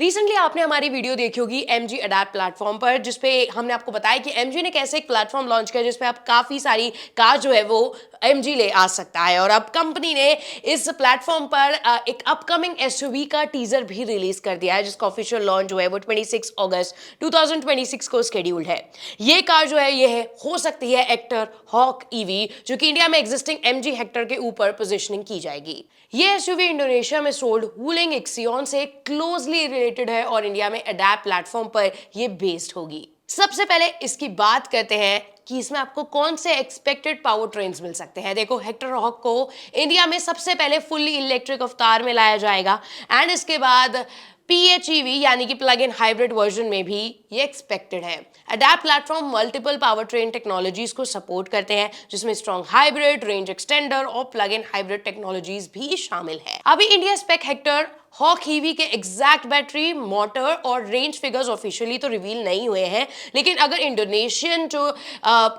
Recently आपने हमारी video देखी होगी MG अडैप्ट प्लेटफॉर्म पर, जिसपे हमने आपको बताया कि MG ने कैसे एक प्लेटफॉर्म लॉन्च किया जिसपे आप काफी सारी कार जो है वो MG ले आ सकता है। और अब कंपनी ने इस प्लेटफॉर्म पर एक अपकमिंग SUV का टीजर भी रिलीज कर दिया है, जिसका ऑफिशियल लॉन्च जो है वो 26 अगस्त 2026 को शेड्यूल्ड है। ये कार जो है ये हो सकती है हेक्टर हॉक EV, जो कि इंडिया में एग्जिस्टिंग MG हेक्टर के ऊपर पोजिशनिंग की जाएगी। ये SUV इंडोनेशिया में सोल्ड वूलिंग इक्सियन से क्लोजली रिलेटेड है और इंडिया में अडैप्ट प्लेटफॉर्म पर ये बेस्ड होगी। सबसे पहले इसकी बात करते हैं कि इसमें आपको कौन से एक्सपेक्टेड पावर ट्रेन्स मिल सकते हैं। देखो, हेक्टर हॉक को इंडिया में सबसे पहले फुल्ली इलेक्ट्रिक अवतार में लाया जाएगा एंड इसके बाद PHEV यानी कि प्लग इन हाइब्रिड वर्जन में भी ये एक्सपेक्टेड है। Adapt platform multiple power train technologies को सपोर्ट करते हैं, जिसमें स्ट्रॉन्ग हाइब्रिड, रेंज एक्सटेंडर और प्लग इन हाइब्रिड टेक्नोलॉजीज भी शामिल है। अभी India spec Hector Hawk EV के एग्जैक्ट बैटरी, मोटर और रेंज फिगर्स ऑफिशियली तो रिवील नहीं हुए हैं, लेकिन अगर इंडोनेशियन जो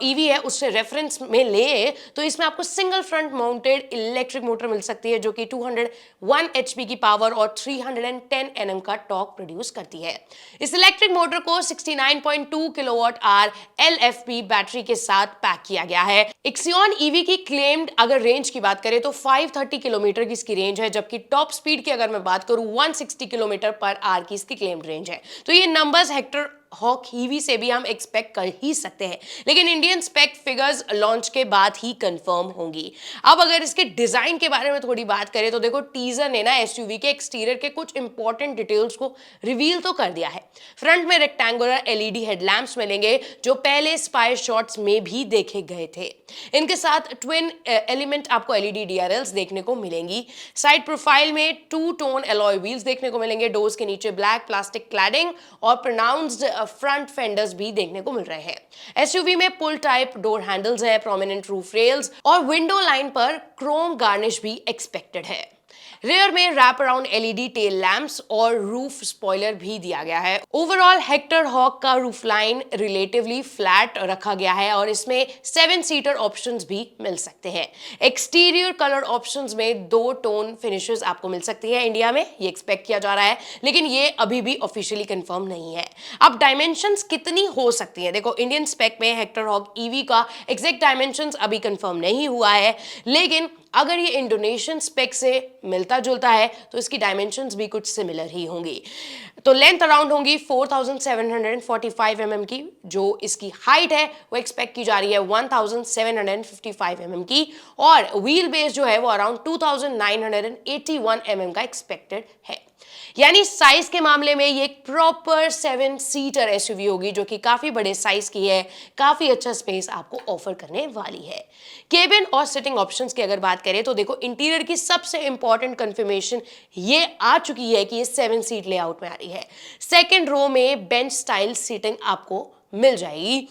EV है उससे रेफरेंस में ले तो इसमें आपको single front mounted electric motor मिल सकती है, जो कि 201 HP की पावर और 310 Nm का टॉर्क प्रोड्यूस करती है। इस इलेक्ट्रिक मोटर को 69.2 kWh LFP बैटरी के साथ पैक किया गया है। इक्सियन EV की क्लेम्ड अगर रेंज की बात करें तो 530 किलोमीटर की इसकी रेंज है, जबकि टॉप स्पीड की अगर मैं बात करूं 160 किलोमीटर पर आवर की इसकी क्लेम्ड रेंज है। तो ये नंबर्स हेक्टर हॉक EV से भी हम एक्सपेक्ट कर ही सकते हैं, लेकिन इंडियन स्पेक फिगर्स लॉन्च के बाद ही कंफर्म होंगी। अब अगर इसके डिजाइन के बारे में थोड़ी बात करें तो देखो, टीजर ने ना SUV के एक्सटीरियर के कुछ इंपॉर्टेंट डिटेल्स को रिवील तो कर दिया है। फ्रंट में रेक्टेंगुलर LED हेडलैम्प्स मिलेंगे, जो पहले स्पाई शॉट्स में भी देखे गए थे। इनके साथ ट्विन एलिमेंट आपको LED DRLs देखने को मिलेंगी। साइड प्रोफाइल में 2 टोन अलॉय व्हील्स देखने को मिलेंगे। डोर्स के नीचे ब्लैक प्लास्टिक क्लैडिंग और प्रोनाउंस्ड फ्रंट फेंडर्स भी देखने को मिल रहे हैं। SUV में पुल टाइप डोर हैंडल्स है, प्रोमिनेंट रूफ रेल्स और विंडो लाइन पर क्रोम गार्निश भी एक्सपेक्टेड है। रेयर में wrap around LED tail lamps और रूफ स्पॉइलर भी दिया गया है। ओवरऑल हेक्टर हॉक का रूफ लाइन रिलेटिवली फ्लैट रखा गया है और इसमें 7 सीटर ऑप्शंस भी मिल सकते हैं। एक्सटीरियर कलर ऑप्शंस में 2 टोन फिनिशेस आपको मिल सकती है। इंडिया में ये एक्सपेक्ट किया जा रहा है, लेकिन ये अभी भी ऑफिशियली कंफर्म नहीं है। अब डायमेंशंस कितनी हो सकती है, देखो इंडियन स्पेक में हेक्टर हॉक EV का एग्जैक्ट डायमेंशंस अभी कंफर्म नहीं हुआ है, लेकिन अगर ये इंडोनेशियन स्पेक से मिलता जुलता है तो इसकी डायमेंशंस भी कुछ सिमिलर ही होंगी। तो लेंथ अराउंड होंगी 4745 mm की, जो इसकी हाइट है वो एक्सपेक्ट की जा रही है 1755 mm की, और व्हील बेस जो है वो अराउंड 2981 mm का एक्सपेक्टेड है। यानी साइज के मामले में ये एक प्रॉपर 7 सीटर SUV होगी, जो कि काफी बड़े साइज की है, काफी अच्छा स्पेस आपको ऑफर करने वाली है। केबिन और सिटिंग ऑप्शंस की अगर बात करें तो देखो, इंटीरियर की सबसे इंपॉर्टेंट कंफर्मेशन ये आ चुकी है कि ये 7 सीट लेआउट में आ रही है। सेकंड रो में बेंच स्टाइल सीटिंग आपको मिल जाएगी।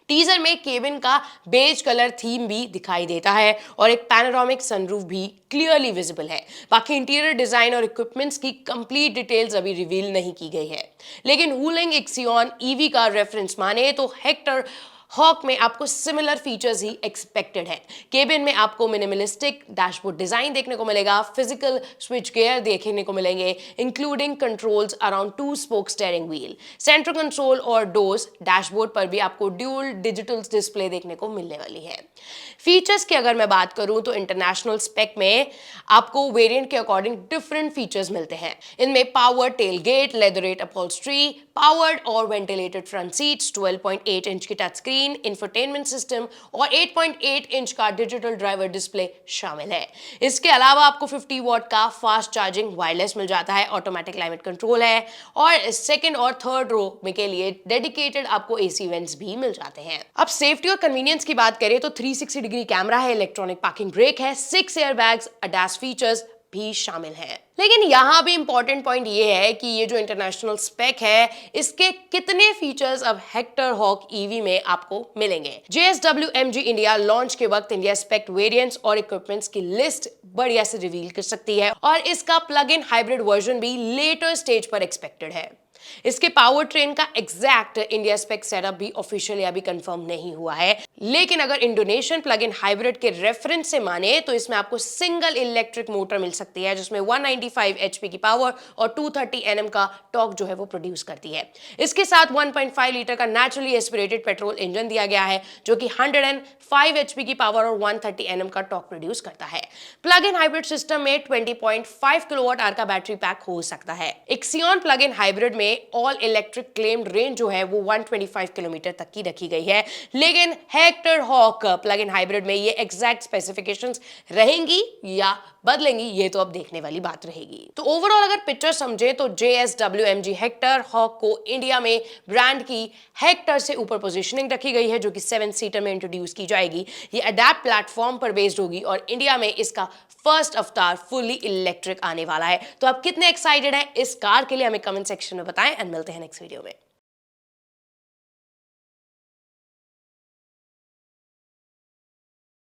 टीजर में केबिन का बेज कलर थीम भी दिखाई देता है और एक पैनोरामिक सनरूफ भी क्लियरली विजिबल है। बाकी इंटीरियर डिजाइन और इक्विपमेंट्स की कंप्लीट डिटेल्स अभी रिवील नहीं की गई है, लेकिन वूलिंग इक्सियन EV का रेफरेंस माने तो हेक्टर हॉक में आपको सिमिलर फीचर्स ही एक्सपेक्टेड है। केबिन में आपको मिनिमलिस्टिक डैशबोर्ड डिजाइन देखने को मिलेगा, फिजिकल स्विच गियर देखने को मिलेंगे, including controls around 2 spoke steering wheel, central control और डोर्स। डैशबोर्ड पर भी आपको ड्यूल डिजिटल डिस्प्ले देखने को मिलने वाली है। फीचर्स की अगर मैं बात करूं तो इंटरनेशनल स्पेक में आपको वेरिएंट के अकॉर्डिंग डिफरेंट फीचर्स मिलते हैं। इनमें power tailgate, leatherette upholstery, powered और वेंटिलेटेड फ्रंट सीट्स, 12.8 इंच की टच स्क्रीन, इंफोटेनमेंट सिस्टम और 8.8 इंच का डिजिटल ड्राइवर डिस्प्ले शामिल है। इसके अलावा आपको 50 वॉट का फास्ट चार्जिंग वायरलेस मिल जाता है, ऑटोमेटिक क्लाइमेट कंट्रोल है और सेकंड और थर्ड रो में के लिए डेडिकेटेड आपको AC वेंट्स भी मिल जाते हैं। अब सेफ्टी और कन्वीनियंस की बात करें तो 360 डिग्री कैमरा है, इलेक्ट्रॉनिक पार्किंग ब्रेक है, 6 एयरबैग्स, ADAS फीचर्स भी शामिल हैं। लेकिन यहां भी इंपॉर्टेंट पॉइंट ये है कि ये जो इंटरनेशनल स्पेक है, इसके कितने फीचर्स अब हेक्टर हॉक EV में आपको मिलेंगे। JSW MG इंडिया लॉन्च के वक्त इंडिया स्पेक वेरिएंट्स और इक्विपमेंट्स की लिस्ट बढ़िया से रिवील कर सकती है और इसका प्लग इन हाइब्रिड वर्जन भी लेटर स्टेज पर एक्सपेक्टेड है। इसके पावर ट्रेन का एग्जैक्ट इंडिया स्पेक सेटअप भी ऑफिशियली अभी कंफर्म नहीं हुआ है, लेकिन अगर इंडोनेशियन प्लग इन हाइब्रिड के रेफरेंस से माने तो इसमें आपको सिंगल इलेक्ट्रिक मोटर मिल सकती है, जिसमें 195 125 एचपी की पावर और 230 एनएम का टॉर्क जो है वो प्रोड्यूस करती है। इसके साथ 1.5 लीटर का नेचुरली एस्पिरेटेड पेट्रोल इंजन दिया गया है जो कि 105 एचपी की पावर और 130 एनएम का टॉर्क प्रोड्यूस करता है। प्लग इन हाइब्रिड सिस्टम में 20.5 किलोवाट आवर का बैटरी पैक हो सकता है। एक्सियन प्लग इन हाइब्रिड में ऑल इलेक्ट्रिक क्लेम्ड रेंज जो है वो 125 किलोमीटर तक की रखी गई है, लेकिन Hector Hawk plug in hybrid में ये एग्जैक्ट स्पेसिफिकेशंस रहेंगी या बदलेंगी ये तो अब देखने वाली बात रहेगी। तो ओवरऑल अगर पिक्चर समझे तो JSW MG हेक्टर हॉक को इंडिया में ब्रांड की हेक्टर से ऊपर पोजीशनिंग रखी गई है जो कि 7 सीटर में इंट्रोड्यूस की जाएगी। ये अडैप्ट प्लेटफॉर्म पर बेस्ड होगी और इंडिया में इसका फर्स्ट अवतार फुली इलेक्ट्रिक आने वाला है। तो आप कितने एक्साइटेड हैं इस कार के लिए हमें कमेंट सेक्शन में बताएं एंड मिलते हैं नेक्स्ट वीडियो में।